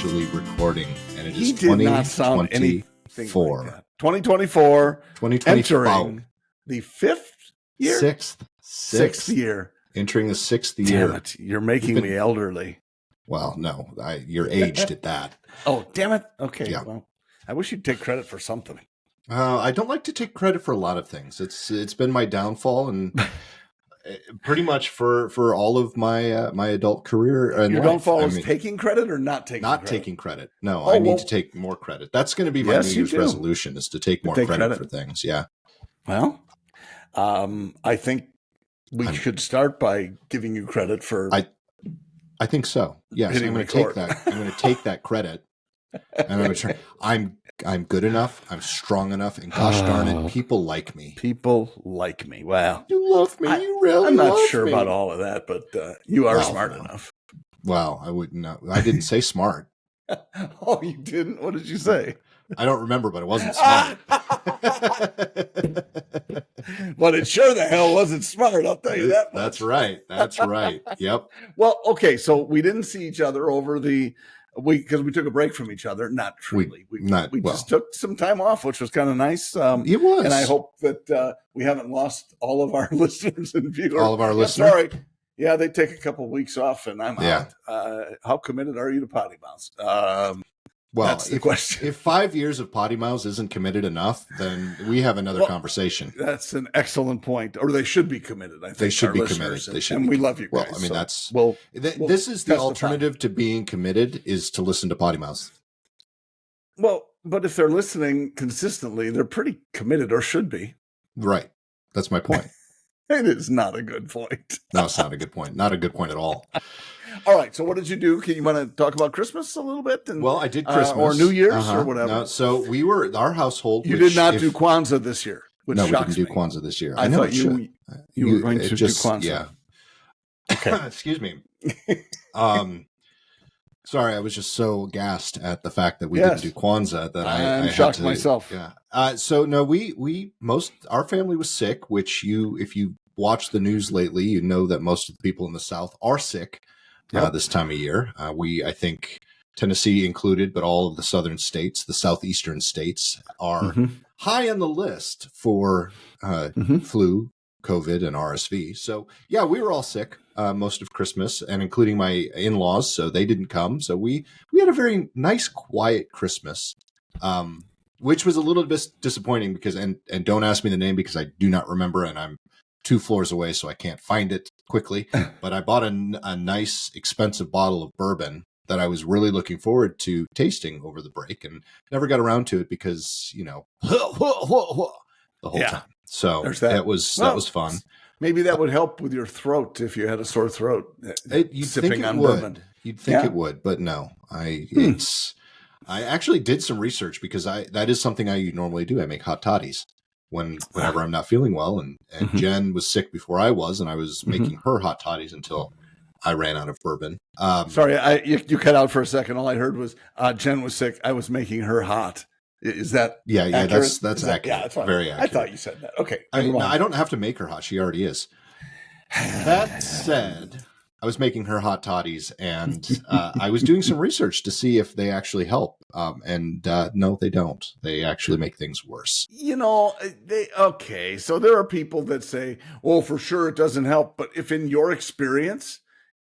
actually recording, and it is He did not sound anything like 2024. that. 2024, 2024. entering the fifth year? Sixth year. Entering the sixth year. Damn it. You're making me elderly. Well, no, you're aged at that. Oh, damn it. Okay. Yeah. Well, I wish you'd take credit for something. I don't like to take credit for a lot of things. It's been my downfall, and pretty much for all of my my adult career. And Your life. downfall is taking credit or not taking not credit? taking credit. No, I need to take more credit. That's going to be my New Year's resolution, is to take more credit for things. Yeah. Well, I think we should start by giving you credit for. I think so. Yes, I'm going to take that. I'm going to take that credit, and I'm going to try. I'm good enough. I'm strong enough, and gosh darn it, people like me. People like me. Wow, you love me. You really. I'm not love sure me. about all of that, but you are smart enough. Well, I wouldn't know. I didn't say smart. Oh, you didn't? What did you say? I don't remember, but it wasn't smart. But it sure the hell wasn't smart, I'll tell you that much. That's right. That's right. Yep. Well, okay, so we didn't see each other over the week because we took a break from each other. Not truly. We just took some time off, which was kind of nice. It was. And I hope that we haven't lost all of our listeners and viewers. All of our listeners? Sorry. Yeah, they take a couple of weeks off, and I'm out. How committed are you to PoddiMouths? Well, that's the question. If 5 years of PoddiMouths isn't committed enough, then we have another conversation. That's an excellent point. Or they should be committed. I think they should be committed. They should, and we love you guys. Well, I mean, that's this is the alternative to being committed, is to listen to PoddiMouths. Well, but if they're listening consistently, they're pretty committed, or should be. Right. That's my point. It is not a good point. No, it's not a good point. Not a good point at all. All right. So what did you do? Can you want to talk about Christmas a little bit? Well, I did Christmas. Or New Year's or whatever. No, so we were, our household. You did not do Kwanzaa this year, which no, shocks we didn't do me. Kwanzaa this year. I thought you were going to do Kwanzaa. Yeah. Okay. Excuse me. Sorry, I was just so gassed at the fact that we didn't do Kwanzaa that I shocked myself. Yeah. So no, our family was sick, which if you watch the news lately, you know that most of the people in the South are sick this time of year. I think Tennessee included, but all of the southern states, the southeastern states, are high on the list for flu, COVID, and RSV. So yeah, we were all sick most of Christmas, and including my in-laws, so they didn't come. So we had a very nice, quiet Christmas, which was a little bit disappointing because, and don't ask me the name because I do not remember, and I'm 2 floors away, so I can't find it quickly. But I bought a nice, expensive bottle of bourbon that I was really looking forward to tasting over the break, and never got around to it because, the whole time. So that was fun. Maybe that would help with your throat if you had a sore throat. You'd sipping think on it would. bourbon. You'd think it would, but no. I actually did some research because that is something I normally do. I make hot toddies whenever I'm not feeling well, and Jen was sick before I was, and I was making her hot toddies until I ran out of bourbon. Sorry, you cut out for a second. All I heard was Jen was sick. I was making her hot. Is that accurate? That's accurate. Yeah, that's fine. Very accurate. I thought you said that. Okay. I don't have to make her hot. She already is. That said, I was making her hot toddies, and I was doing some research to see if they actually help. No, they don't. They actually make things worse. So there are people that say, well, for sure it doesn't help. But if in your experience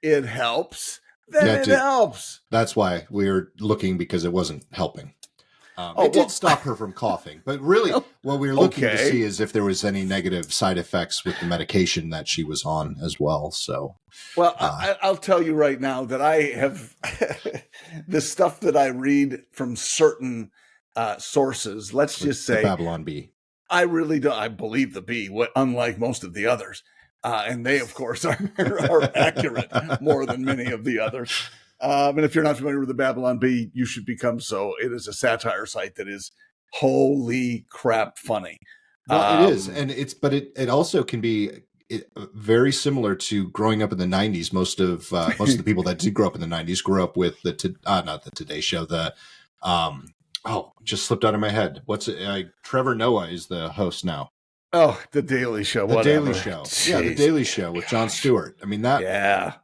it helps, then it helps. That's why we were looking, because it wasn't helping. It did stop her from coughing, but really what we were looking to see is if there was any negative side effects with the medication that she was on as well. So, well, I'll tell you right now that I have the stuff that I read from certain sources. Let's just say the Babylon Bee. I really do. I believe the bee, unlike most of the others. And they, of course, are accurate more than many of the others. And if you're not familiar with the Babylon Bee, you should become so. It is a satire site that is holy crap funny. Well, it is, and it also can be very similar to growing up in the 90s. Most of the people that did grow up in the 90s grew up with not the Today Show. Just slipped out of my head. What's it? Trevor Noah is the host now. Oh, The Daily Show. The Daily Show. Jeez. Yeah, The Daily Show with Jon Stewart. I mean that. Yeah.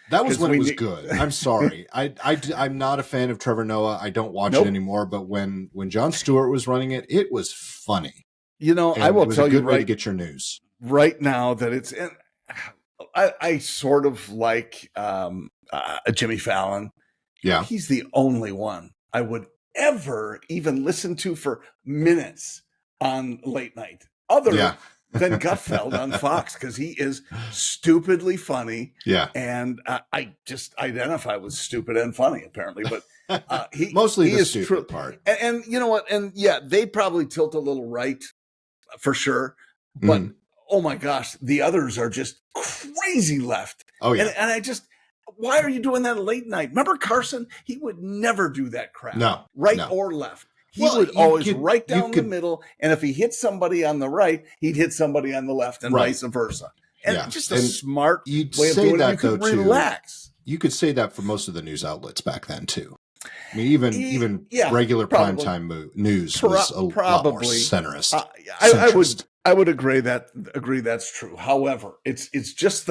That was when it was good. I'm sorry. I'm not a fan of Trevor Noah. I don't watch it anymore. But when Jon Stewart was running it, it was funny. You know, And I will it was tell a good you way to get your news right now that it's. And I sort of like Jimmy Fallon. Yeah, he's the only one I would ever even listen to for minutes on late night, other than Gutfeld on Fox, because he is stupidly funny. Yeah. And I just identify with stupid and funny, apparently. But he mostly he the is stupid part. And you know what? And yeah, they probably tilt a little right for sure. But oh my gosh, the others are just crazy left. Oh, yeah. And I just, why are you doing that late night? Remember Carson? He would never do that crap. No. Right or left. He would always right down the middle, and if he hit somebody on the right, he'd hit somebody on the left, and vice versa. And just a smart way of doing it. You could relax. You could say that for most of the news outlets back then too. I mean, even regular primetime news was a lot more centrist. I would agree that's true. However, it's just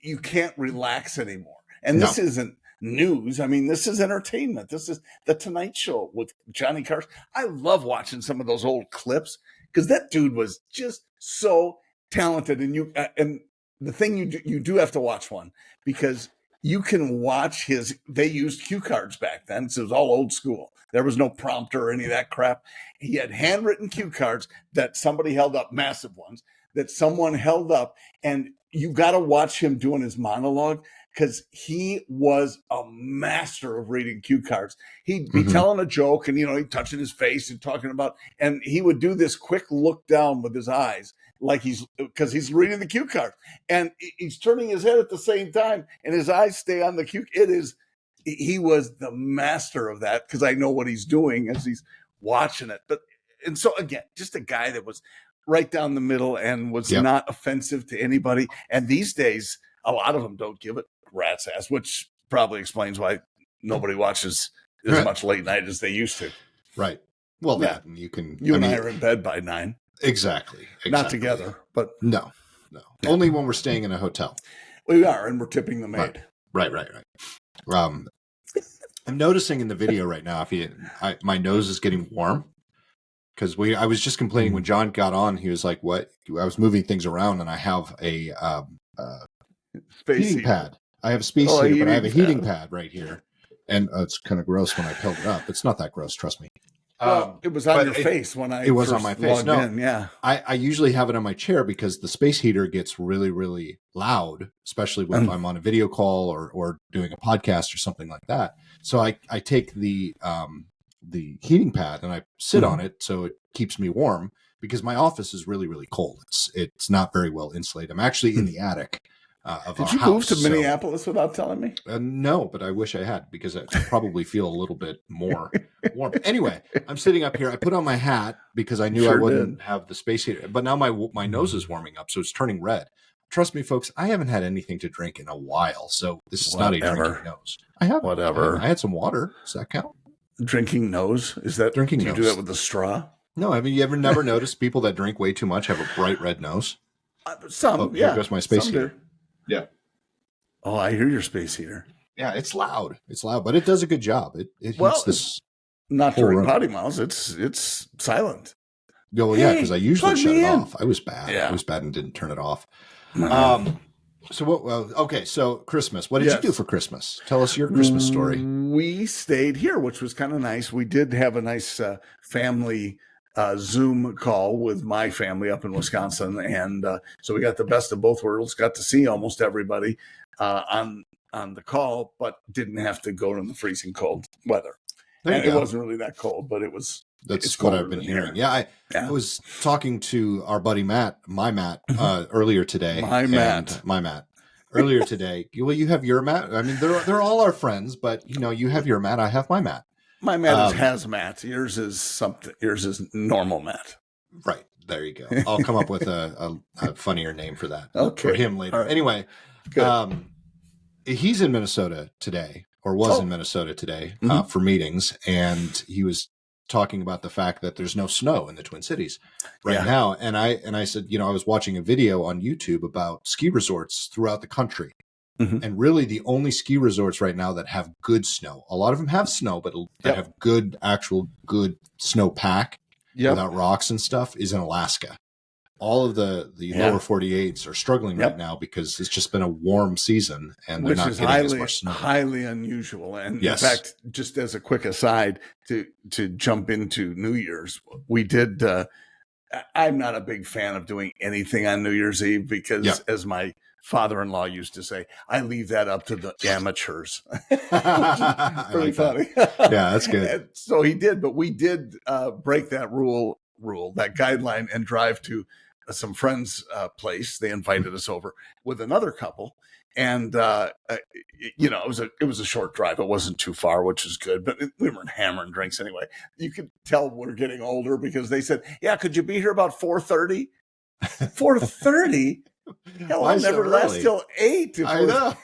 you can't relax anymore, and this isn't news. I mean, this is entertainment. This is the Tonight Show with Johnny Carson. I love watching some of those old clips because that dude was just so talented. And and the thing you do have to watch one, because you can watch they used cue cards back then. So it was all old school. There was no prompter or any of that crap. He had handwritten cue cards that somebody held up, massive ones that someone held up, and you got to watch him doing his monologue, because he was a master of reading cue cards. He'd be telling a joke and, he'd touching his face and talking about, and he would do this quick look down with his eyes, like because he's reading the cue card, and he's turning his head at the same time, and his eyes stay on the cue. He was the master of that, because I know what he's doing as he's watching it. And so again, just a guy that was right down the middle and was not offensive to anybody. And these days, a lot of them don't give it rat's ass, which probably explains why nobody watches as much late night as they used to. Right. Well, that and you and I are in bed by 9. Exactly. Not together, but no. Only when we're staying in a hotel. We are, and we're tipping the maid. Right. I'm noticing in the video right now, my nose is getting warm, because I was just complaining when John got on. He was like, "What?" I was moving things around, and I have a heating pad. I have a space heater, but I have a heating pad right here, and it's kind of gross when I peeled it up. It's not that gross, trust me. Well, it was on your face when I. It was on my face. No, yeah. I usually have it on my chair, because the space heater gets really, really loud, especially when I'm on a video call or doing a podcast or something like that. So I take the heating pad and I sit on it so it keeps me warm, because my office is really, really cold. It's not very well insulated. I'm actually in the attic of our house. Did you move to Minneapolis without telling me? No, but I wish I had, because I probably feel a little bit more warm. Anyway, I'm sitting up here. I put on my hat because I knew I wouldn't have the space heater. But now my nose is warming up, so it's turning red. Trust me, folks, I haven't had anything to drink in a while, so this is not a drinking nose. I have whatever. I had some water. Does that count? Drinking nose? Is that drinking? Do you do that with a straw? No, I mean, you ever never noticed people that drink way too much have a bright red nose? Some, Here goes my space heater. Yeah. Oh, I hear your space heater. Yeah, it's loud. It's loud, but it does a good job. It heats this. Not during PoddiMouths. It's silent. Oh, yeah, because I usually shut it off. I was bad. Yeah. I was bad and didn't turn it off. So what? Well, okay. So Christmas. What did you do for Christmas? Tell us your Christmas story. We stayed here, which was kind of nice. We did have a nice family Zoom call with my family up in Wisconsin, and so we got the best of both worlds. Got to see almost everybody on the call, but didn't have to go in the freezing cold weather. And it wasn't really that cold, but it was. That's what I've been hearing. Yeah, I was talking to our buddy Matt, earlier today. My Matt. Earlier today. Well, you have your Matt. I mean, they're all our friends, but you have your Matt. I have my Matt. My Matt is hazmat. Yours is something. Yours is normal Matt. Right. There you go. I'll come up with a funnier name for that. Okay. For him later. Right. Anyway, he's in Minnesota today, or was in Minnesota today for meetings, and he was talking about the fact that there's no snow in the Twin Cities right now. And I said, I was watching a video on YouTube about ski resorts throughout the country And really the only ski resorts right now that have good snow. A lot of them have snow, but that have good snowpack without rocks and stuff is in Alaska. All of the lower 48s are struggling right now because it's just been a warm season and they're not getting as much snow. Highly unusual. And in fact, just as a quick aside to jump into New Year's, we did. I'm not a big fan of doing anything on New Year's Eve because, as my father-in-law used to say, I leave that up to the amateurs. Pretty funny. Yeah, that's good. And so he did, but we did break that rule, that guideline, and drive to some friends' place. They invited us over with another couple, and it was a short drive. It wasn't too far, which is good. But we weren't hammering drinks anyway. You could tell we're getting older because they said, "Yeah, could you be here about 4:30?" 4:30. Hell, I'll never last till 8. I know.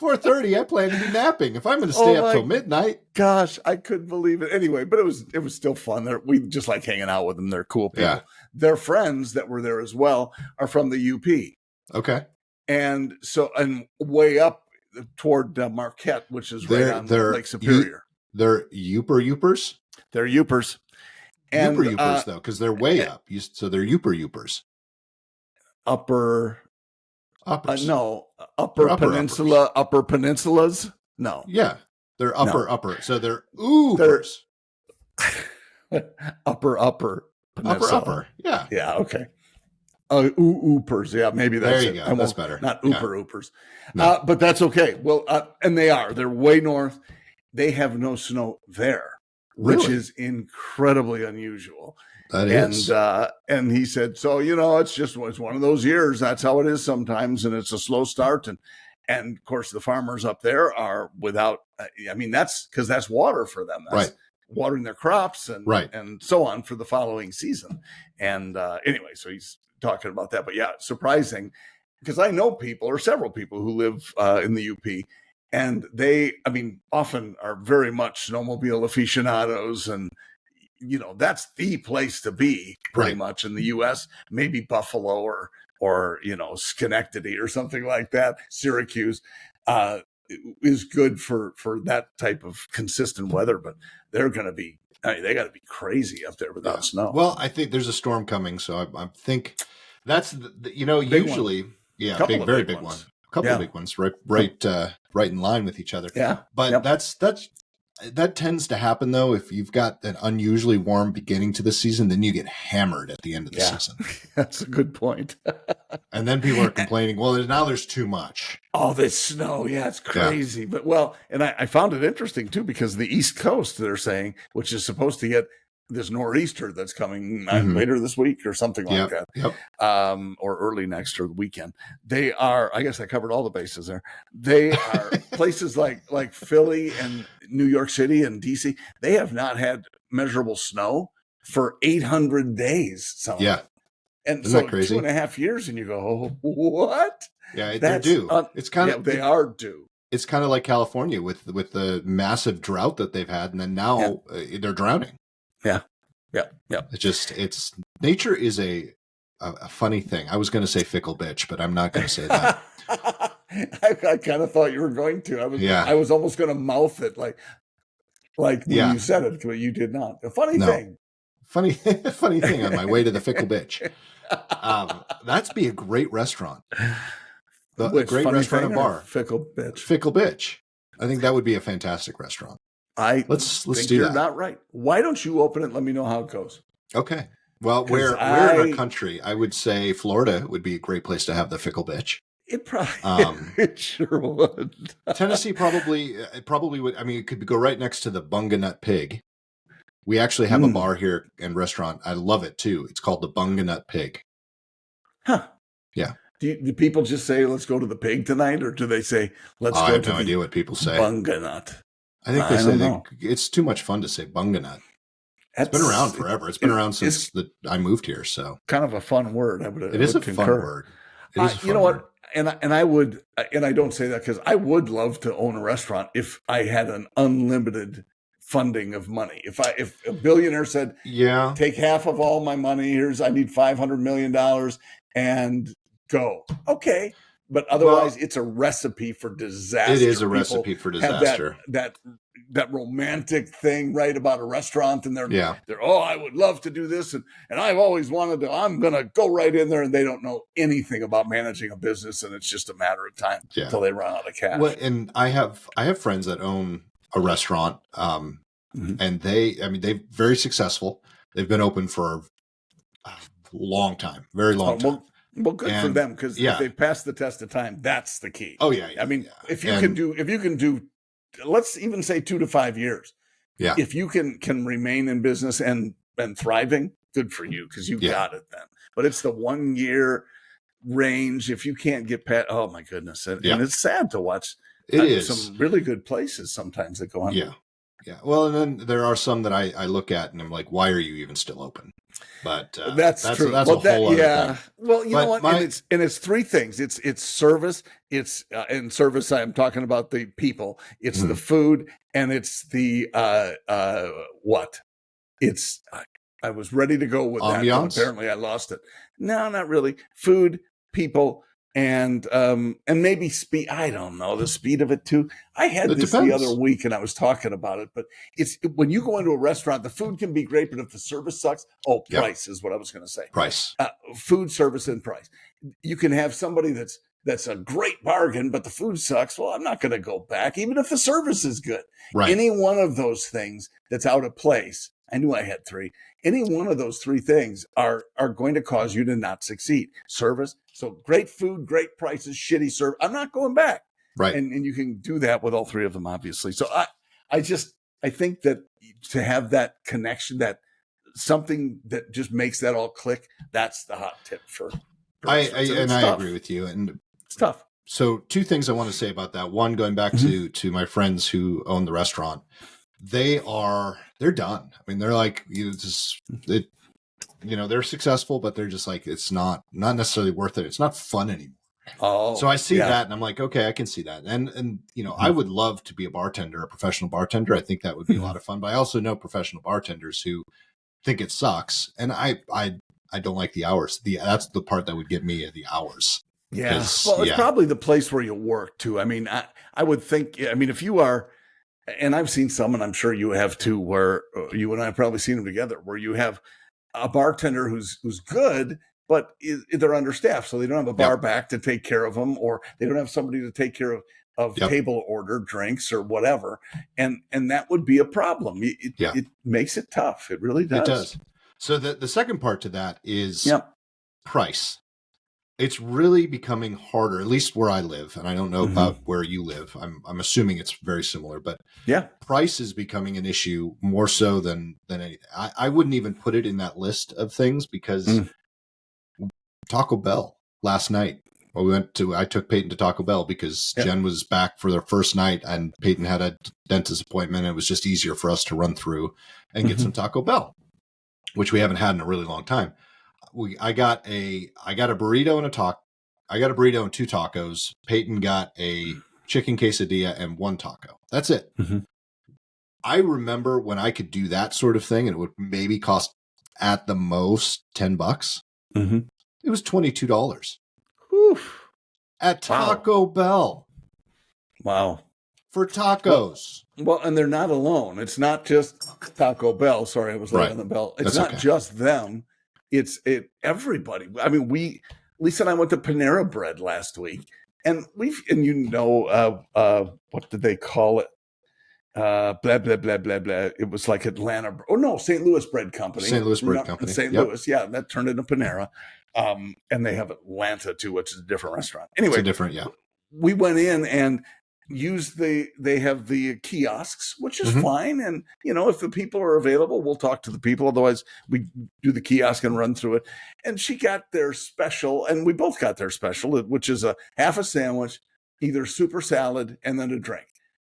4:30. I plan to be napping. If I'm going to stay up till midnight. Gosh, I couldn't believe it. Anyway, but it was still fun. We just like hanging out with them. They're cool people. Yeah. Their friends that were there as well are from the UP. Okay. And so, and way up toward Marquette, which is right on Lake Superior. They're Yoopers? They're Yoopers. And, Yoopers, though, because they're way up. So they're Yoopers. Upper peninsula, uppers. upper peninsulas. No. Yeah. They're upper. So they're oopers. upper peninsula. Upper. Yeah. Yeah. Okay. Oopers. Yeah. Maybe that's there you go. That's better. Not oopers. No. But that's okay. Well, and they're way north. They have no snow there, which is incredibly unusual. That is. And he said, so, it's one of those years. That's how it is sometimes. And it's a slow start. And of course, the farmers up there are without, that's because that's water for them. That's watering their crops and so on for the following season. And anyway, so he's talking about that. But yeah, surprising because I know several people who live in the UP. And they, often are very much snowmobile aficionados and, that's the place to be pretty much in the U.S., maybe Buffalo or Schenectady or something like that. Syracuse is good for that type of consistent weather, but they're going to be, they got to be crazy up there without snow. Well, I think there's a storm coming. So I think that's, usually, very big one. A couple of big ones, right in line with each other. Yeah. But that tends to happen, though. If you've got an unusually warm beginning to the season, then you get hammered at the end of the season. That's a good point. And then people are complaining, well, now there's too much. Oh, this snow. Yeah, it's crazy. Yeah. But, and I found it interesting, too, because the East Coast, they're saying, which is supposed to get this nor'easter that's coming later this week or something like that, or early next or the weekend. They are, I guess I covered all the bases there. They are places like Philly and New York City and DC. They have not had measurable snow for 800 days. And isn't so that crazy? 2.5 years and you go, oh, what? Yeah, they're due. It's kind of, they are due. It's kind of like California with the massive drought that they've had. And then now they're drowning. Yeah. It's nature is a funny thing. I was going to say fickle bitch, but I'm not going to say that. I kind of thought you were going to. I was almost going to mouth it like when you said it, but you did not. A funny thing on my way to the fickle bitch. That'd be a great restaurant. A great restaurant and bar. Fickle bitch. I think that would be a fantastic restaurant. Let's think do you're that. Not right. Why don't you open it and let me know how it goes? Okay. Well, we're in our country. I would say Florida would be a great place to have the fickle bitch. It probably it sure would. Tennessee probably would. It could go right next to the Bunga Nut Pig. We actually have a bar here and restaurant. I love it too. It's called the Bunga Nut Pig. Huh. Yeah. Do people just say, let's go to the pig tonight? Or do they say, let's go to I have no idea what people say. Bunga Nut. I think they say it's too much fun to say Bunga Nut. It's been around forever. It's been around since I moved here. So kind of a fun word. It is a fun word. You know what? And I would, and I don't say that because I would love to own a restaurant if I had an unlimited funding of money. If a billionaire said, take half of all my money, I need $500 million and go. Okay. but otherwise it's a recipe for disaster. It is a People recipe for have disaster. that romantic thing, right, about a restaurant, and they're I would love to do this, and I've always wanted to. I'm gonna go right in there, and they don't know anything about managing a business, and it's just a matter of time until they run out of cash. Well, and I have friends that own a restaurant, and they're very successful. They've been open for a long time, very long time. Well, good for them, because if they pass the test of time, that's the key. Oh yeah. I mean, if you can do, let's even say 2 to 5 years. Yeah. If you can remain in business and thriving, good for you, because you got it then. But it's the 1 year range. If you can't get past, oh my goodness, and it's sad to watch. It is some really good places sometimes that go on. Yeah. Well, and then there are some that I look at and I'm like, why are you even still open? But that's true. That's a whole other thing. Well, you know what? And it's three things. It's service. It's in service. I'm talking about the people. It's the food, and it's the what? It's I was ready to go with that. But apparently, I lost it. No, not really. Food, people, and maybe speed. I don't know the speed of it too. I had this the other week, and I was talking about it. But it's when you go into a restaurant, the food can be great, but if the service sucks, price is what I was going to say. Price, food, service, and price. You can have somebody that's a great bargain, but the food sucks. Well, I'm not going to go back, even if the service is good. Right. Any one of those things that's out of place. I knew I had three. Any one of those three things are going to cause you to not succeed. Service. So great food, great prices, shitty service. I'm not going back. Right. And you can do that with all three of them, obviously. So I think that to have that connection, that something that just makes that all click, that's the hot tip for I agree with you. And it's tough. So 2 things I want to say about that. One, going back to my friends who own the restaurant, they're done. I mean, they're like, they're successful, but they're just like, it's not necessarily worth it. It's not fun anymore. Oh, so I see that and I'm like, okay, I can see that. And I would love to be a bartender, a professional bartender. I think that would be a lot of fun, but I also know professional bartenders who think it sucks. And I don't like the hours. That's the part that would get me, the hours. Yeah. Well, it's probably the place where you work too. I mean, I would think, if you are, and I've seen some, and I'm sure you have too, where you and I have probably seen them together, where you have a bartender who's good, but they're understaffed. So they don't have a bar back to take care of them, or they don't have somebody to take care of table order drinks or whatever. And that would be a problem. It makes it tough. It really does. It does. So the second part to that is price. It's really becoming harder, at least where I live. And I don't know about where you live. I'm assuming it's very similar, but price is becoming an issue more so than anything. I wouldn't even put it in that list of things because Taco Bell last night. I took Peyton to Taco Bell because Jen was back for their first night and Peyton had a dentist appointment. And it was just easier for us to run through and get some Taco Bell, which we haven't had in a really long time. I got a burrito and I got a burrito and 2 tacos. Peyton got a chicken quesadilla and 1 taco. That's it. I remember when I could do that sort of thing and it would maybe cost at the most $10. It was $22 at Taco Bell. Wow. For tacos. Well, and they're not alone. It's not just Taco Bell. Sorry, I was late on the bell. It's not just them. It's everybody. I mean, Lisa and I went to Panera Bread last week, and what did they call it? Blah blah blah blah blah. It was like Atlanta. Oh no, St. Louis Bread Company. St. Louis Bread Company. St. Louis, that turned into Panera. And they have Atlanta too, which is a different restaurant. Anyway, we went in and used they have the kiosks, which is fine. And, if the people are available, we'll talk to the people. Otherwise, we do the kiosk and run through it. And she got their special, and we both got their special, which is a half a sandwich, either super salad, and then a drink.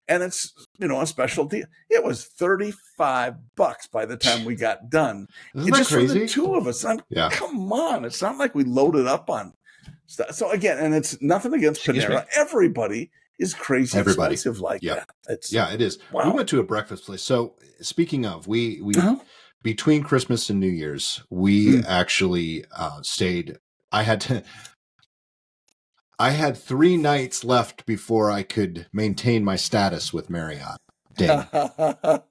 And it's, a special deal. It was $35 by the time we got done. Isn't that crazy? For the 2 of us. Come on. It's not like we loaded up on stuff. So again, and it's nothing against Panera. Everybody is crazy expensive like that. It is. Wow. We went to a breakfast place. So speaking of, we between Christmas and New Year's, we actually stayed. I I had 3 nights left before I could maintain my status with Marriott. Ding.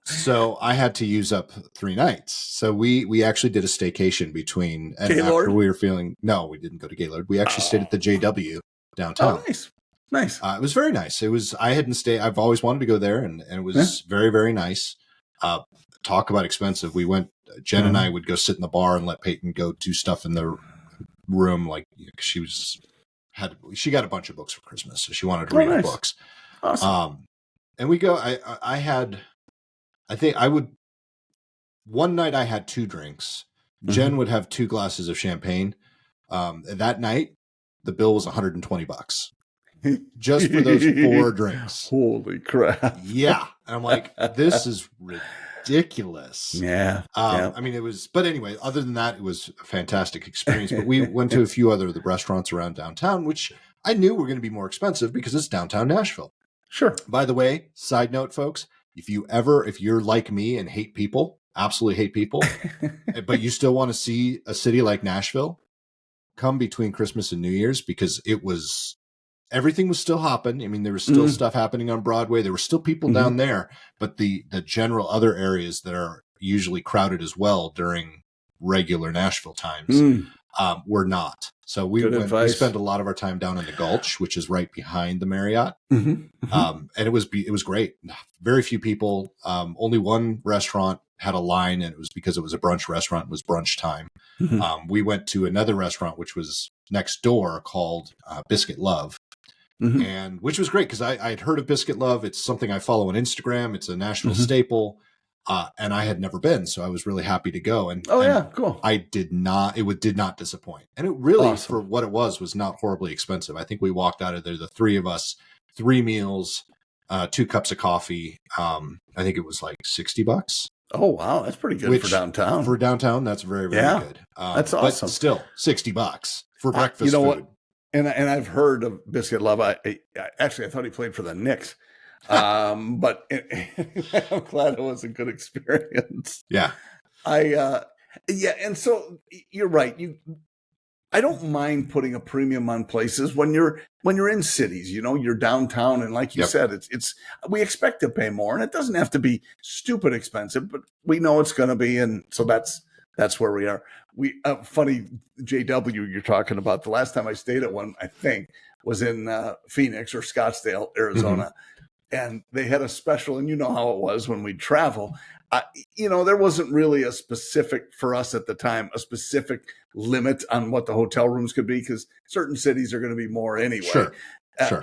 So I had to use up 3 nights. So we actually did a staycation between, and Gaylord? after we were feeling, no, we didn't go to Gaylord. We actually stayed at the JW downtown. Oh, nice. It was very nice. I've always wanted to go there, and it was very, very nice. Talk about expensive. We went, Jen and I would go sit in the bar and let Peyton go do stuff in the room. Like, she got a bunch of books for Christmas, so she wanted to read books. Awesome. And we go, one night I had 2 drinks. Jen would have 2 glasses of champagne. That night, the bill was $120 just for those 4 drinks. Holy crap. Yeah. And I'm like, this is ridiculous. Yeah. I mean, but anyway, other than that, it was a fantastic experience. But we went to a few other of the restaurants around downtown, which I knew were going to be more expensive because it's downtown Nashville. Sure. By the way, side note, folks, if you're like me and hate people, absolutely hate people, but you still want to see a city like Nashville, come between Christmas and New Year's, because everything was still hopping. I mean, there was still stuff happening on Broadway. There were still people down there, but the general other areas that are usually crowded as well during regular Nashville times were not. So we spent a lot of our time down in the Gulch, which is right behind the Marriott. And it was great. Very few people. Only one restaurant had a line, and it was because it was a brunch restaurant. It was brunch time. We went to another restaurant, which was next door, called Biscuit Love. And which was great because I had heard of Biscuit Love. It's something I follow on Instagram. It's a Nashville staple. And I had never been, so I was really happy to go. And cool. It did not disappoint. And it really, for what it was not horribly expensive. I think we walked out of there, the 3 of us, 3 meals, 2 cups of coffee. I think it was like $60. Oh, wow. That's pretty good for downtown. For downtown, that's very, very good. That's awesome. But still, $60 for breakfast food. What? And I've heard of Biscuit Love. I thought he played for the Knicks. But I'm glad it was a good experience. Yeah. And so you're right. I don't mind putting a premium on places when you're in cities, you're downtown. And like you said, we expect to pay more, and it doesn't have to be stupid expensive, but we know it's going to be. And so that's where we are. Funny JW you're talking about. The last time I stayed at one, I think, was in Phoenix or Scottsdale, Arizona. And they had a special, and you know how it was when we'd travel. There wasn't really a specific, for us at the time, a specific limit on what the hotel rooms could be, because certain cities are going to be more anyway. Sure.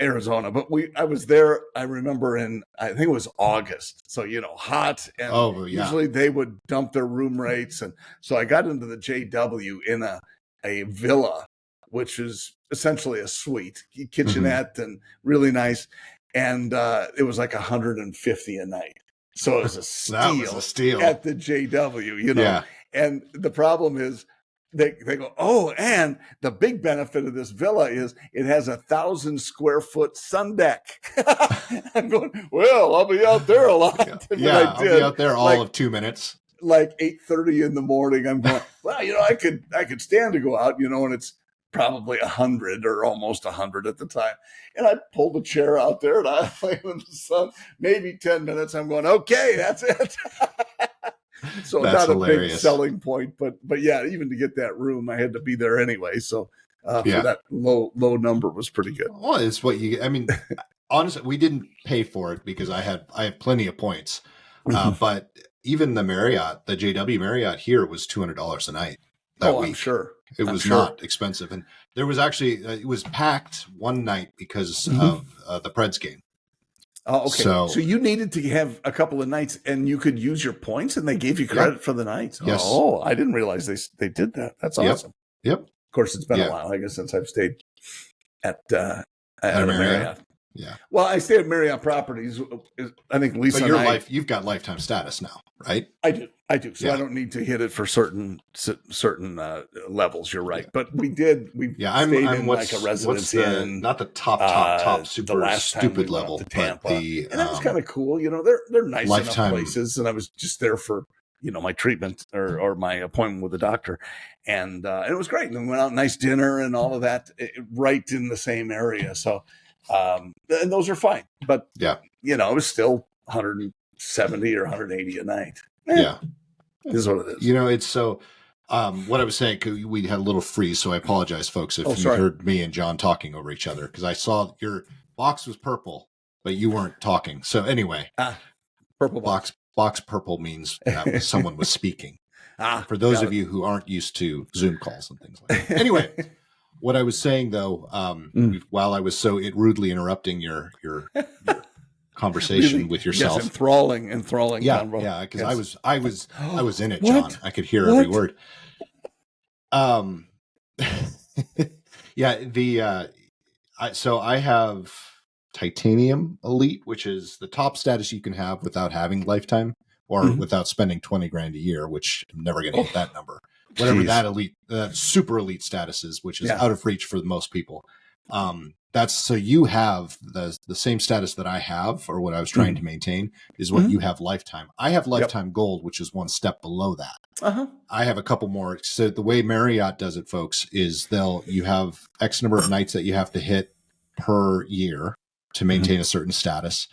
Arizona. But I was there, I remember I think it was August. So, hot. And usually they would dump their room rates. And so I got into the JW in a villa, which is essentially a suite, kitchenette, and really nice. And it was like $150 a night. So it was a steal, that was a steal at the JW, Yeah. And the problem is they go, oh, and the big benefit of this villa is it has 1,000 square foot sun deck. I'm going, well, I'll be out there a lot. I'll be out there all of 2 minutes. Like 8:30 in the morning. I'm going, well, I could stand to go out, and it's probably 100 or almost 100 at the time. And I pulled a chair out there and I lay in the sun, maybe 10 minutes. I'm going, okay, that's it. So that's not hilarious. A big selling point, but yeah, even to get that room, I had to be there anyway. So for that low number was pretty good. Well, it's what honestly, we didn't pay for it because I have plenty of points. But even the Marriott, the JW Marriott here was $200 a night that week. I'm sure. It was not expensive. And there was actually, it was packed one night because of the Preds game. Oh, okay. So you needed to have a couple of nights and you could use your points and they gave you credit for the nights. Yes. Oh, I didn't realize they did that. That's awesome. Yep. Of course, it's been a while, I guess, since I've stayed at a Marriott. Yeah. Well, I stay at Marriott Properties. I think Lisa but you've got lifetime status now, right? I do. So I don't need to hit it for certain levels. You're right. But we did. I'm stayed in like a residence inn. Not the top super the last stupid time we level, to Tampa. but and that was kind of cool. They're nice enough places. And I was just there for my treatment or my appointment with the doctor. And it was great. And we went out, nice dinner and all of that, right in the same area. So, and those are fine. But, Yeah. it was still 170 or 180 a night. Yeah. This is what it is. It's so, what I was saying, we had a little freeze, so I apologize, folks, if you heard me and John talking over each other, because I saw your box was purple, but you weren't talking. So anyway, purple box. Box purple means that someone was speaking. For those of you who aren't used to Zoom calls and things like that. Anyway, what I was saying, though, while I was so rudely interrupting your conversation with yourself, yes, enthralling. Yeah, because I was in it, John. I could hear every word. So I have Titanium Elite, which is the top status you can have without having lifetime or without spending 20 grand a year, which I'm never going to hit that number. Whatever that elite, super elite status is, which is out of reach for most people. That's so you have the same status that I have, or what I was trying to maintain is what you have lifetime. I have lifetime gold, which is one step below that. I have a couple more. So the way Marriott does it, folks, is you have X number of nights that you have to hit per year to maintain a certain status.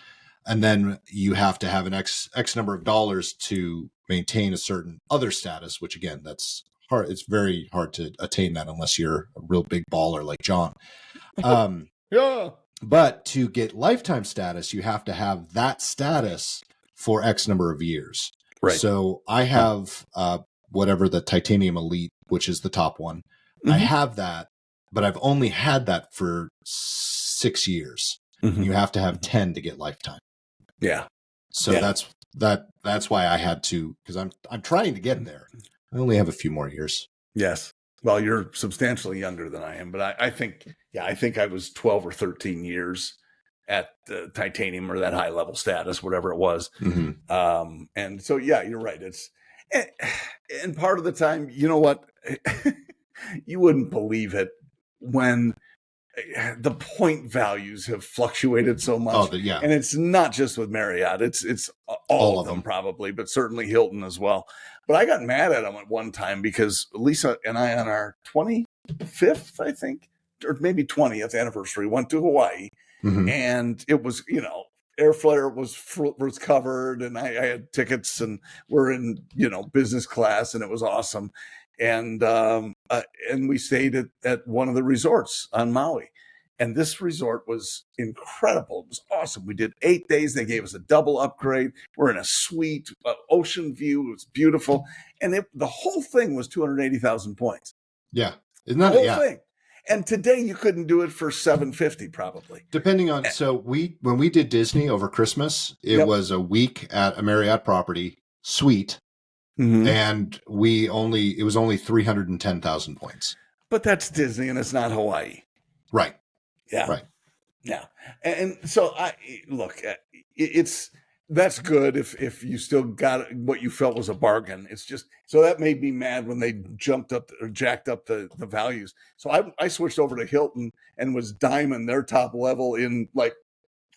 And then you have to have an X number of dollars to maintain a certain other status, which again, that's hard. It's very hard to attain that unless you're a real big baller like John. But to get lifetime status, you have to have that status for X number of years. Right. So I have whatever the Titanium Elite, which is the top one. I have that, but I've only had that for 6 years. You have to have 10 to get lifetime. Yeah. So that's why I had to, because I'm trying to get there. I only have a few more years. Yes. Well, you're substantially younger than I am, but I think I was 12 or 13 years at the Titanium or that high level status, whatever it was. And so, you're right. And part of the time, you know what? You wouldn't believe it when the point values have fluctuated so much. And it's not just with Marriott. It's all of them probably, but certainly Hilton as well. But I got mad at them at one time because Lisa and I, on our 25th, I think, or maybe 20th anniversary, went to Hawaii. And it was, airfare was covered, and I had tickets, and we're in, business class, and it was awesome. And we stayed at one of the resorts on Maui. And this resort was incredible. It was awesome. We did 8 days. They gave us a double upgrade. We're in a suite, ocean view. It was beautiful. And the whole thing was 280,000 points. Yeah. Isn't that the whole thing? And today you couldn't do it for $750 probably. Depending on, so when we did Disney over Christmas, it was a week at a Marriott property suite. And it was only 310,000 points. But that's Disney and it's not Hawaii. Right. Yeah. Right. Yeah. And so that's good if you still got what you felt was a bargain. It's just, so that made me mad when they jacked up the values. So I switched over to Hilton and was diamond their top level in like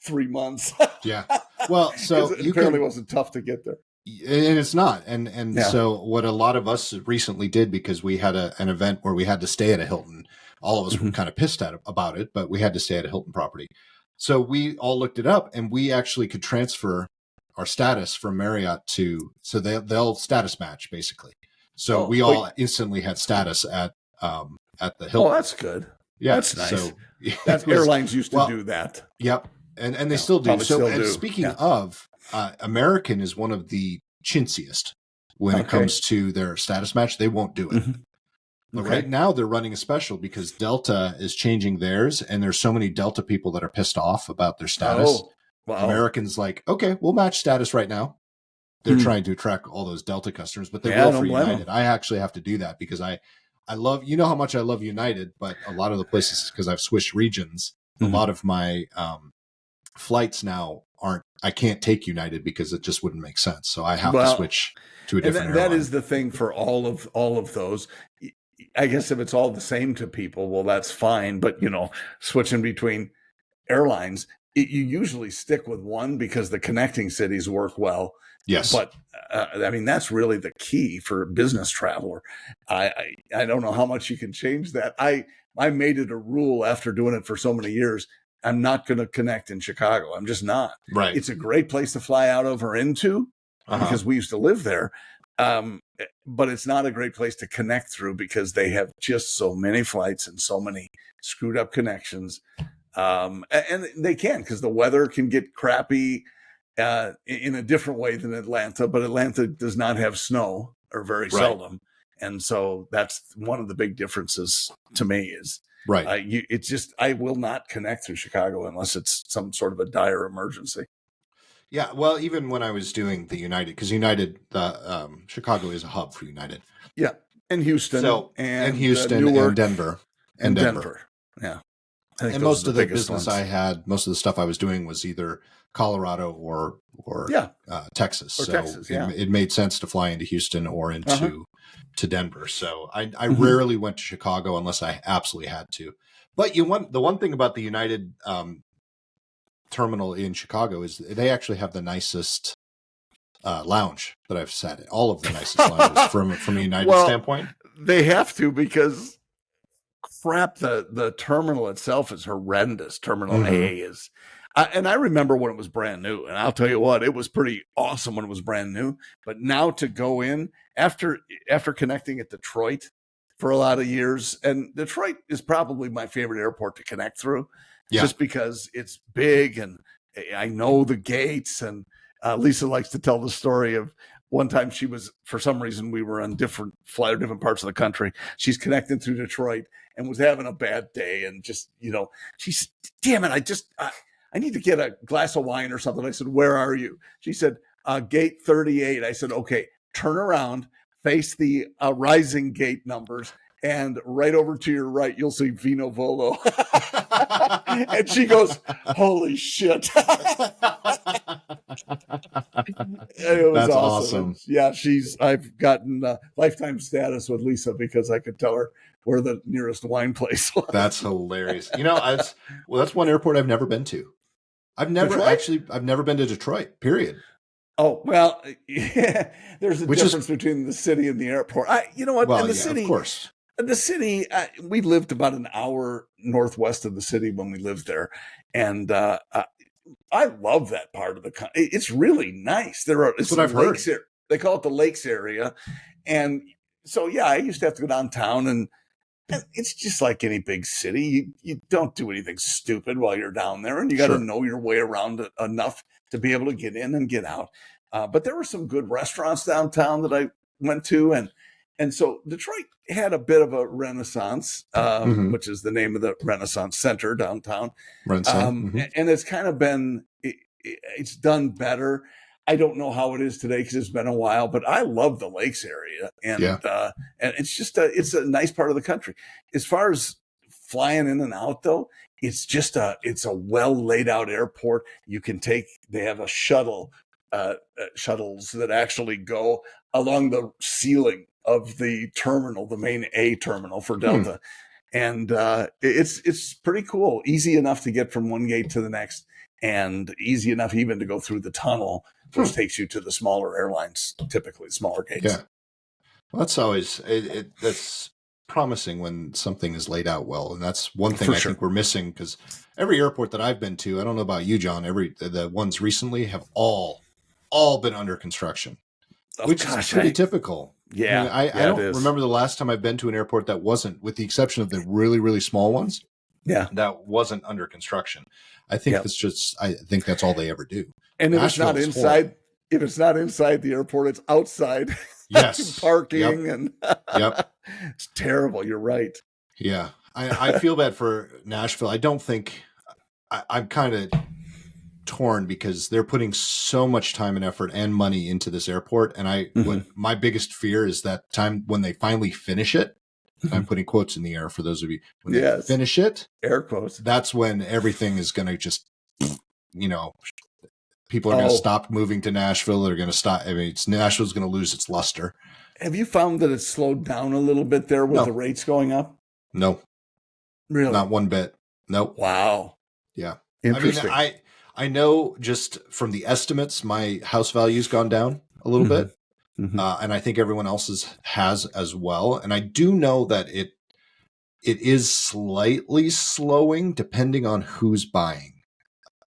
3 months. Yeah. Well, so it apparently wasn't tough to get there. And it's not. And so what a lot of us recently did, because we had an event where we had to stay at a Hilton. All of us were kind of pissed about it, but we had to stay at a Hilton property. So we all looked it up, and we actually could transfer our status from Marriott so they'll status match basically. So we all instantly had status at the Hilton. Oh, that's good. Yeah. That's nice. So airlines used to do that. Yep. And they still do. Speaking of, American is one of the chintziest when it comes to their status match. They won't do it. But right now they're running a special because Delta is changing theirs, and there's so many Delta people that are pissed off about their status. Oh, wow. Americans like, okay, we'll match status right now. They're trying to attract all those Delta customers, but they will for United. I actually have to do that because I love, how much I love United, but a lot of the places, because I've switched regions, a lot of my flights now I can't take United because it just wouldn't make sense. So I have to switch to a different airline. That is the thing for all of those. I guess if it's all the same to people, well, that's fine. But, switching between airlines, you usually stick with one because the connecting cities work well. Yes. But I mean, that's really the key for a business traveler. I don't know how much you can change that. I made it a rule after doing it for so many years. I'm not going to connect in Chicago. I'm just not. Right. It's a great place to fly out of or into because we used to live there. But it's not a great place to connect through because they have just so many flights and so many screwed up connections. And they can, because the weather can get crappy in a different way than Atlanta, but Atlanta does not have snow, or very seldom. And so that's one of the big differences to me is it's just, I will not connect through Chicago unless it's some sort of a dire emergency. Yeah, well, even when I was doing the United, because United, Chicago is a hub for United. Yeah, and Houston, and Houston, Newark, and Denver, and Denver. Yeah, and most of the business I had, most of the stuff I was doing was either Colorado or Texas. Or so Texas, it made sense to fly into Houston or into to Denver. So I rarely went to Chicago unless I absolutely had to. But the one thing about the United terminal in Chicago is they actually have the nicest lounge that I've sat in. All of the nicest lounges from a United standpoint. They have to, because crap, the terminal itself is horrendous. Terminal A is. And I remember when it was brand new, and I'll tell you what, it was pretty awesome when it was brand new. But now to go in after connecting at Detroit for a lot of years, and Detroit is probably my favorite airport to connect through, just because it's big and I know the gates. And Lisa likes to tell the story of one time she was, for some reason, we were on different parts of the country. She's connecting through Detroit and was having a bad day, and just, she's, damn it, I need to get a glass of wine or something. I said, where are you? She said, gate 38. I said, okay, turn around, face the rising gate numbers, and right over to your right, you'll see Vino Volo. And she goes, holy shit. It was That's awesome. Yeah, I've gotten lifetime status with Lisa because I could tell her where the nearest wine place was. That's hilarious. That's one airport I've never been to. I've never been to Detroit, period. Oh, well, yeah, there's a difference between the city and the airport. You know what? Well, city, of course. The city, we lived about an hour northwest of the city when we lived there. And I love that part of the country. It's really nice. That's what I've heard. They call it the lakes area. And so, yeah, I used to have to go downtown, and it's just like any big city. You don't do anything stupid while you're down there, and you got to know your way around enough to be able to get in and get out. But there were some good restaurants downtown that I went to, and so Detroit had a bit of a renaissance, which is the name of the Renaissance Center downtown. And it's kind of been, it's done better. I don't know how it is today because it's been a while, but I love the lakes area, and it's just it's a nice part of the country. As far as flying in and out, though, it's a well laid out airport. They have a shuttles that actually go along the ceiling of the terminal, the main A terminal for Delta. And it's pretty cool. Easy enough to get from one gate to the next, and easy enough even to go through the tunnel, which takes you to the smaller airlines, typically smaller gates. Yeah. Well, that's always, that's promising when something is laid out well. And that's one thing I think we're missing, because every airport that I've been to, I don't know about you, John, the ones recently have all been under construction, which is pretty typical. Yeah. I don't remember the last time I've been to an airport that wasn't, with the exception of the really, really small ones. Yeah. That wasn't under construction. I think I think that's all they ever do. And if it's not inside, the airport, it's outside. Yes. Parking and it's terrible. You're right. Yeah. I feel bad for Nashville. I don't think I'm kind of torn because they're putting so much time and effort and money into this airport. And my biggest fear is that time when they finally finish it. I'm putting quotes in the air for those of you. When they finish it, air quotes, that's when everything is going to just, people are going to stop moving to Nashville. They're going to stop. I mean, Nashville's going to lose its luster. Have you found that it's slowed down a little bit there with the rates going up? No. Really? Not one bit. Nope. Wow. Yeah. Interesting. I mean, I know just from the estimates, my house value's gone down a little bit. And I think everyone else's has as well. And I do know that it is slightly slowing depending on who's buying.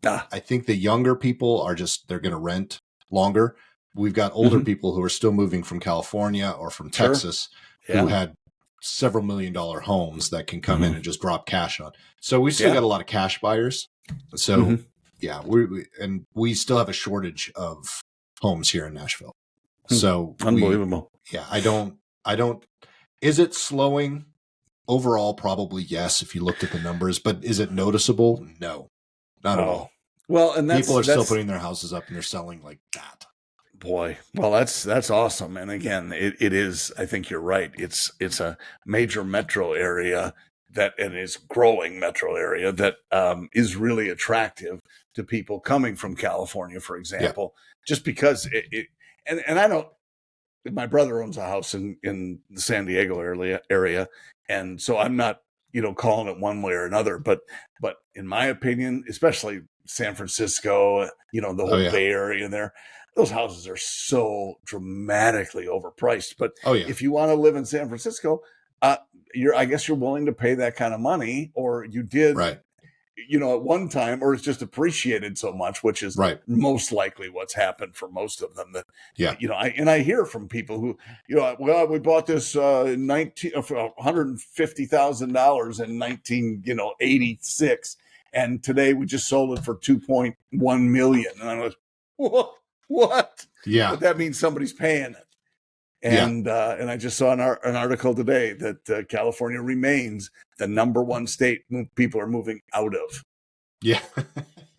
I think the younger people are they're going to rent longer. We've got older people who are still moving from California or from Texas who had several $1 million homes that can come in and just drop cash on. So we still got a lot of cash buyers. So we still have a shortage of homes here in Nashville. So unbelievable. I don't, is it slowing? Overall, probably yes, if you looked at the numbers, but is it noticeable? No, not at all. Well, and people are still putting their houses up and they're selling like that. Boy, well, that's awesome. And again, it is, I think you're right. It's a major metro area and is growing metro area that is really attractive to people coming from California, for example, just because and I don't, my brother owns a house in the San Diego area. And so I'm not, calling it one way or another, but in my opinion, especially San Francisco, the whole Bay Area there, those houses are so dramatically overpriced. But if you want to live in San Francisco, I guess you're willing to pay that kind of money, or you did, at one time, or it's just appreciated so much, which is most likely what's happened for most of them. That I hear from people who, we bought this $150,000 in 1986, and today we just sold it for $2.1 million. And I was, what? Yeah, but that means somebody's paying it. And I just saw an article today that California remains the number one state people are moving out of. Yeah,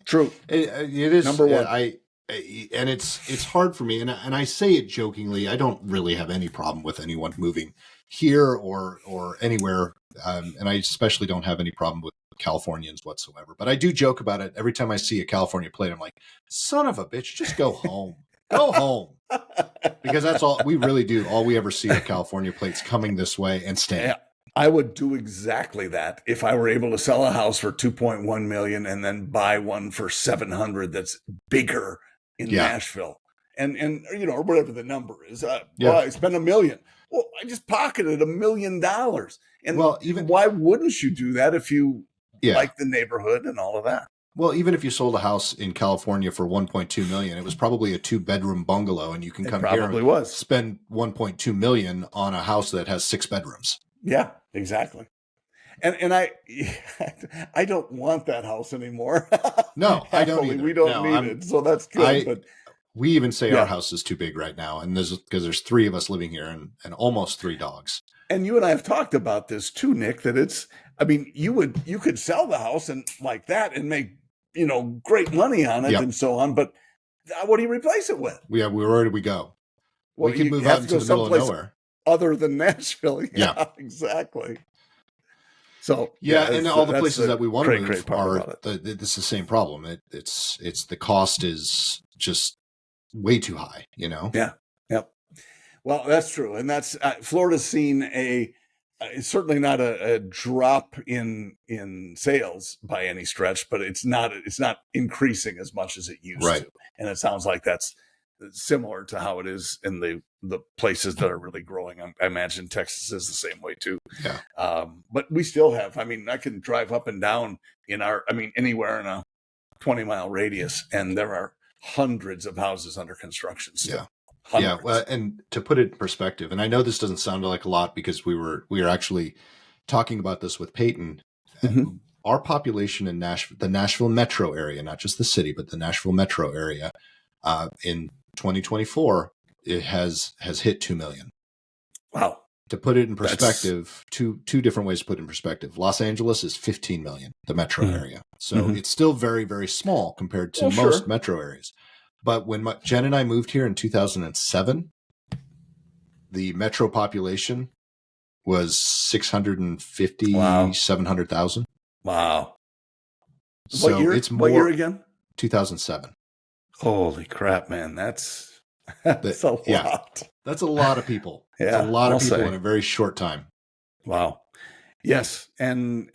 true. It is number one. And it's hard for me, and I say it jokingly. I don't really have any problem with anyone moving here or anywhere, and I especially don't have any problem with Californians whatsoever. But I do joke about it every time I see a California plate. I'm like, son of a bitch, just go home. Go home. Because that's all we really do. All we ever see are California plates coming this way and staying. I would do exactly that if I were able to sell a house for $2.1 million and then buy one for $700,000 that's bigger in Nashville, and or whatever the number is. I spent $1 million. Well, I just pocketed $1 million, and why wouldn't you do that if you like the neighborhood and all of that? Well, even if you sold a house in California for $1.2 million, it was probably a 2-bedroom bungalow, and you can come here and spend $1.2 million on a house that has 6 bedrooms. Yeah, exactly. And I don't want that house anymore. No, I don't either. We don't need it, so that's good. We even say our house is too big right now, and because there's 3 of us living here and almost 3 dogs. And you and I have talked about this too, Nick. That you could sell the house and like that and make great money on it and so on. But what do you replace it with? Where do we go? Well, we can move out into the middle of nowhere. Other than Nashville. Yeah, exactly. So and all the places that we want to move are it's the same problem. It's the cost is just way too high, Yeah. Yep. Well, that's true. And that's Florida's seen it's certainly not a drop in sales by any stretch, but it's not increasing as much as it used to. And it sounds like that's similar to how it is in the places that are really growing. I imagine Texas is the same way too. Yeah. But we still have, I can drive up and down anywhere in a 20-mile radius, and there are hundreds of houses under construction still. Yeah. Hundreds. Yeah, well, and to put it in perspective, and I know this doesn't sound like a lot because we were actually talking about this with Peyton. Mm-hmm. Our population in the Nashville metro area, not just the city, but the Nashville metro area, in 2024, it has hit 2 million. Wow. To put it in perspective, two different ways to put it in perspective. Los Angeles is 15 million, the metro area. So it's still very, very small compared to most metro areas. But when Jen and I moved here in 2007, the metro population was 700,000. Wow. So what year? It's more. What year again? 2007. Holy crap, man. That's a lot. Yeah, that's a lot of people. Yeah, that's a lot of people in a very short time. Wow. Yes. And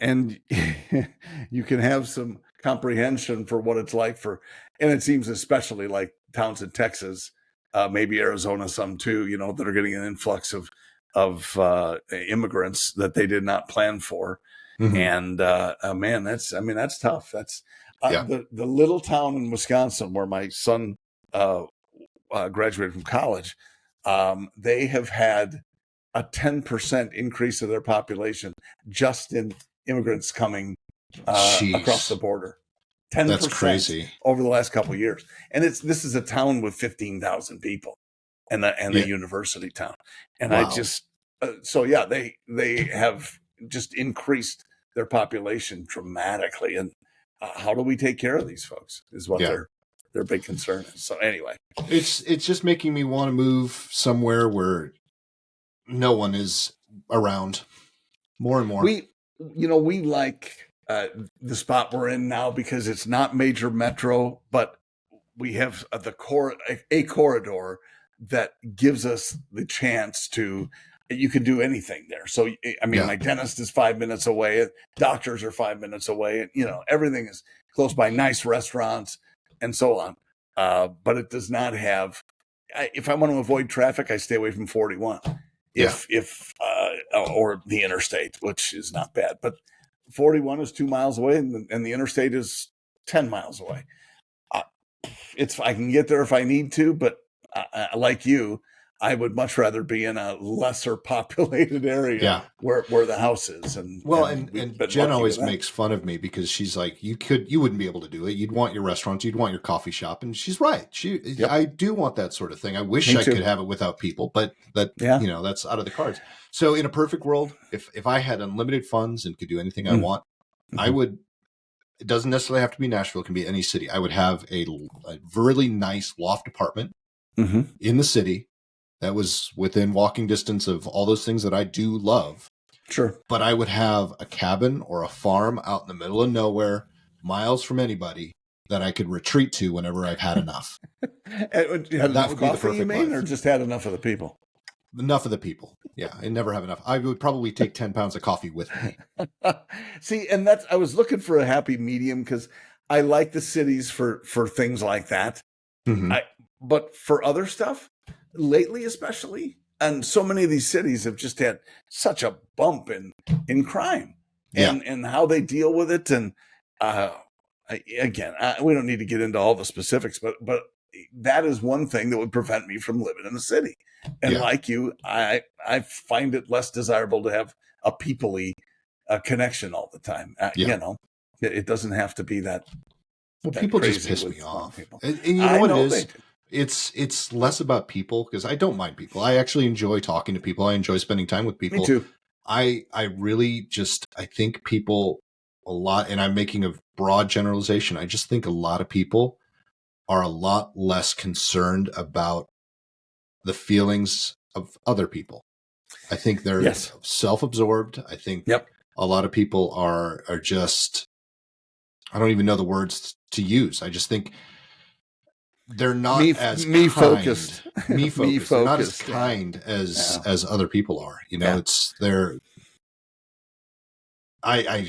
you can have some comprehension for what it's like and it seems especially like towns in Texas, maybe Arizona, some too, that are getting an influx of immigrants that they did not plan for. Mm-hmm. And man, that's tough. That's the little town in Wisconsin where my son graduated from college. They have had a 10% increase of their population just in immigrants coming across the border. 10%. That's crazy. Over the last couple of years. And this is a town with 15,000 people and a university town. And wow. They have just increased their population dramatically. And how do we take care of these folks is what their big concern is. So anyway, it's just making me want to move somewhere where no one is around more and more. We like the spot we're in now because it's not major metro, but we have a corridor that gives us the chance to, you can do anything there. So, my dentist is 5 minutes away. Doctors are 5 minutes away. Everything is close by, nice restaurants and so on. But it does not have, if I want to avoid traffic, I stay away from 41 or the interstate, which is not bad, but 41 is 2 miles away and the interstate is 10 miles away. I can get there if I need to, but like you, I would much rather be in a lesser populated area where the house is. And Jen always makes fun of me because she's like, you wouldn't be able to do it. You'd want your restaurants, you'd want your coffee shop. And she's right. I do want that sort of thing. I wish I could have it without people, but that's out of the cards. So in a perfect world, if I had unlimited funds and could do anything I want, I would. It doesn't necessarily have to be Nashville. It can be any city. I would have a really nice loft apartment in the city that was within walking distance of all those things that I do love. Sure. But I would have a cabin or a farm out in the middle of nowhere, miles from anybody, that I could retreat to whenever I've had enough. That would be the perfect life. Or just had enough of the people? Enough of the people. Yeah, I never have enough. I would probably take 10 pounds of coffee with me. See, and I was looking for a happy medium because I like the cities for things like that. Mm-hmm. But for other stuff, lately especially, and so many of these cities have just had such a bump in crime and how they deal with it. And we don't need to get into all the specifics, but that is one thing that would prevent me from living in the city. And like you, I find it less desirable to have a people-y connection all the time. It doesn't have to be that. Well, people just piss me off. And you know what it is? It's less about people because I don't mind people. I actually enjoy talking to people. I enjoy spending time with people. Me too. I really I think people a lot, and I'm making a broad generalization. I just think a lot of people are a lot less concerned about the feelings of other people. I think they're self-absorbed. I think a lot of people are just, I don't even know the words to use. I just think they're not focused. They're not as kind as other people are. I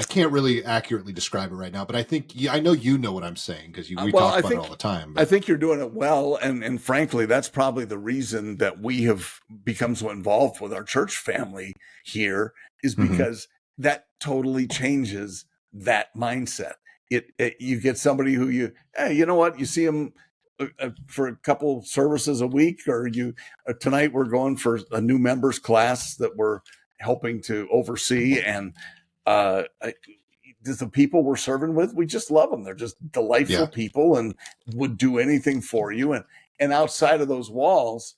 can't really accurately describe it right now, but I think I know you know what I'm saying because we talk about it all the time. But. I think you're doing it well, and frankly, that's probably the reason that we have become so involved with our church family here is because that totally changes that mindset. You get somebody who you know what, you see them for a couple services a week, or tonight we're going for a new members class that we're helping to oversee, and the people we're serving with, we just love them. They're just delightful people and would do anything for you. And outside of those walls,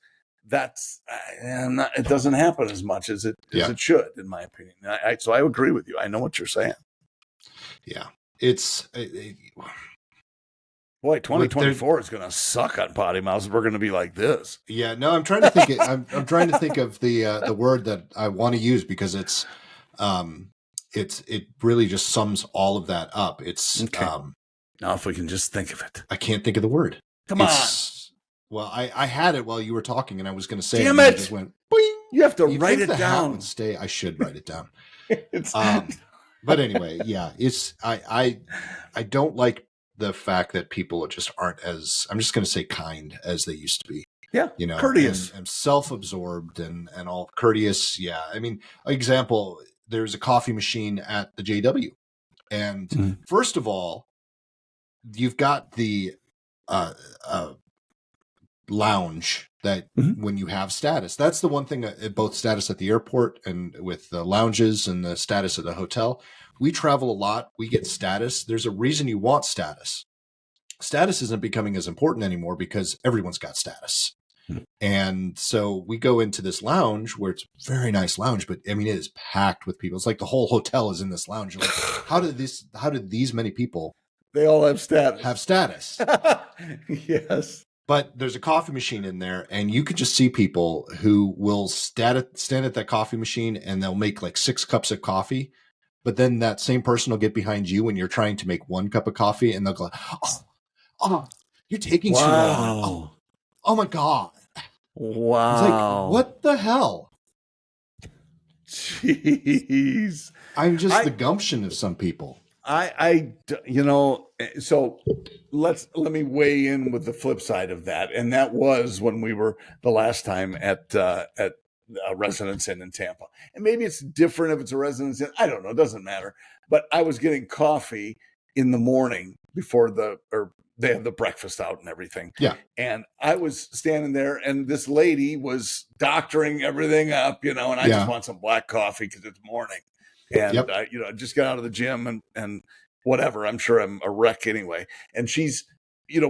it doesn't happen as much as it should, in my opinion. So I agree with you. I know what you're saying. Yeah, boy, 2024 is going to suck on PoddiMouths. We're going to be like this. Yeah, no, I'm trying to think. I'm trying to think of the word that I want to use because it really just sums all of that up. It's now if we can just think of it. I can't think of the word. Come on. Well, I had it while you were talking, and I was going to say, damn it! Just went, boing. You have to write it down. I should write it down. But anyway, yeah, it's I don't like the fact that people just aren't as, I'm just going to say, kind as they used to be. Yeah, You know, courteous. and self-absorbed and all courteous. Yeah, I mean, example, there's a coffee machine at the JW, and first of all, you've got the lounge that when you have status, that's the one thing, both status at the airport and with the lounges and the status at the hotel. We travel a lot. We get status. There's a reason you want status. Status isn't becoming as important anymore because everyone's got status. And so we go into this lounge where it's a very nice lounge, but I mean, it is packed with people. It's like the whole hotel is in this lounge. You're like, how did these many people, they all have status? Yes. But there's a coffee machine in there, and you can just see people who will stand at that coffee machine, and they'll make like 6 cups of coffee. But then that same person will get behind you when you're trying to make 1 cup of coffee, and they'll go, "Oh, you're taking too long. Oh my God." Wow. It's like, what the hell? Jeez. I'm just the gumption of some people. So let me weigh in with the flip side of that. And that was when we were the last time at Residence Inn in Tampa. And maybe it's different if it's a Residence Inn. I don't know. It doesn't matter. But I was getting coffee in the morning before they have the breakfast out and everything. Yeah. And I was standing there, and this lady was doctoring everything up, and I just want some black coffee because it's morning. And, I just got out of the gym and whatever. I'm sure I'm a wreck anyway. And she's,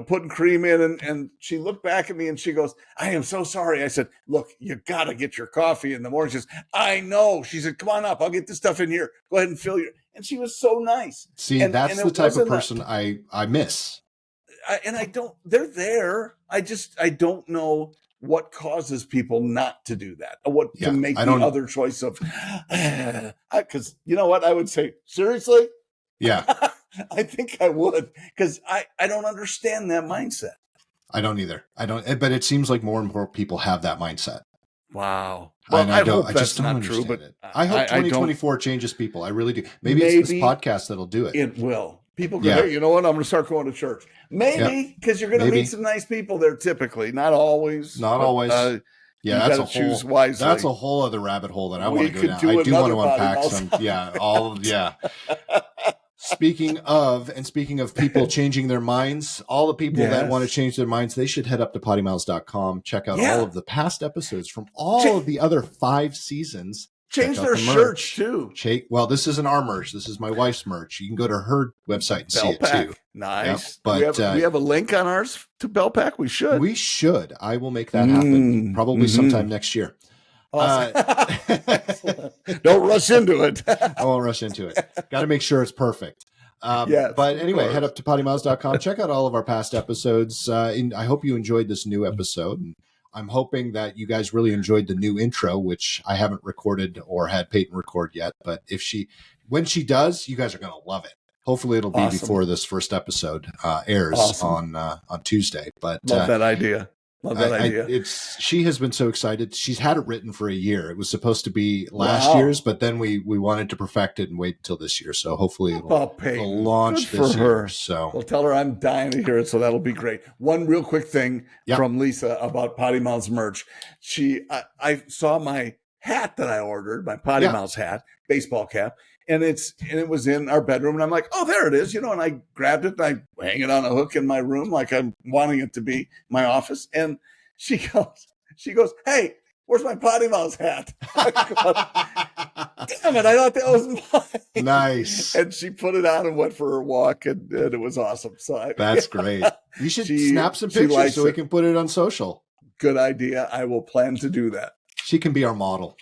putting cream in, and she looked back at me and she goes, "I am so sorry." I said, "Look, you got to get your coffee in the morning." She says, "I know." She said, "Come on up. I'll get this stuff in here. Go ahead and fill your." And she was so nice. See, that's the type of person I miss. They're there. I don't know what causes people not to do that, or to make the other choice of, because you know what I would say, seriously? Yeah. I think I would, because I don't understand that mindset. I don't either. But it seems like more and more people have that mindset. Wow. Well, I hope that's not true, but I hope 2024 changes people. I really do. Maybe it's this podcast that'll do it. It will. People go, "Hey, you know what? I'm going to start going to church." Maybe, because you're going to meet some nice people there typically. Not always. Not always. Choose wisely. That's a whole other rabbit hole that I want to go down. I do want to unpack some. Speaking of people changing their minds, all the people that want to change their minds, they should head up to PoddiMouths.com, check out all of the past episodes from all of the other 5 seasons. Change their shirts too. Well, this isn't our merch. This is my wife's merch. You can go to her website and see it too. Nice. Yep. But we have a link on ours to Bellpack. We should. I will make that happen probably sometime next year. Awesome. Don't rush into it. I won't rush into it. Got to make sure it's perfect. But anyway, head up to PoddiMouths.com. Check out all of our past episodes. I hope you enjoyed this new episode. And I'm hoping that you guys really enjoyed the new intro, which I haven't recorded or had Peyton record yet. But when she does, you guys are going to love it. Hopefully it'll be before this first episode airs on Tuesday. But love that idea. Love that idea. She has been so excited. She's had it written for a year. It was supposed to be last year's, but then we wanted to perfect it and wait until this year. So hopefully it'll launch this year. So well, tell her I'm dying to hear it. So that'll be great. One real quick thing from Lisa about Potty Mouths merch. I saw my hat that I ordered, my Potty Mouths hat, baseball cap. And it was in our bedroom, and I'm like, "Oh, there it is," and I grabbed it and I hang it on a hook in my room, like I'm wanting it to be my office. And she goes, "Hey, where's my Potty Mouths hat?" Damn it! I thought that was mine. Nice. And she put it on and went for her walk, and it was awesome. So that's great. You should snap some pictures so we can put it on social. Good idea. I will plan to do that. She can be our model.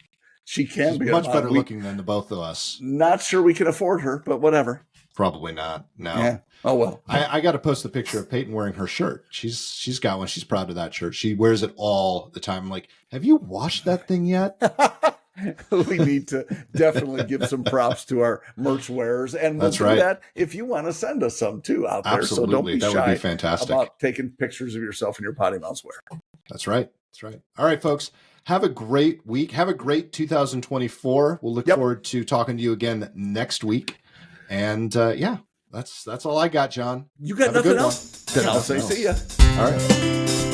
She can be much better looking than the both of us. Not sure we can afford her, but whatever. Probably not. No. Yeah. Oh well. I got to post the picture of Peyton wearing her shirt. She's got one. She's proud of that shirt. She wears it all the time. I'm like, have you washed that thing yet? We need to definitely give some props to our merch wearers, and we'll do that if you want to send us some too out there. Absolutely. So don't be shy. That would be fantastic. About taking pictures of yourself in your Potty Mouths wear. That's right. All right, folks. Have a great week. Have a great 2024. We'll look forward to talking to you again next week. And that's all I got, John. You got nothing else? Then I'll say see ya. All right.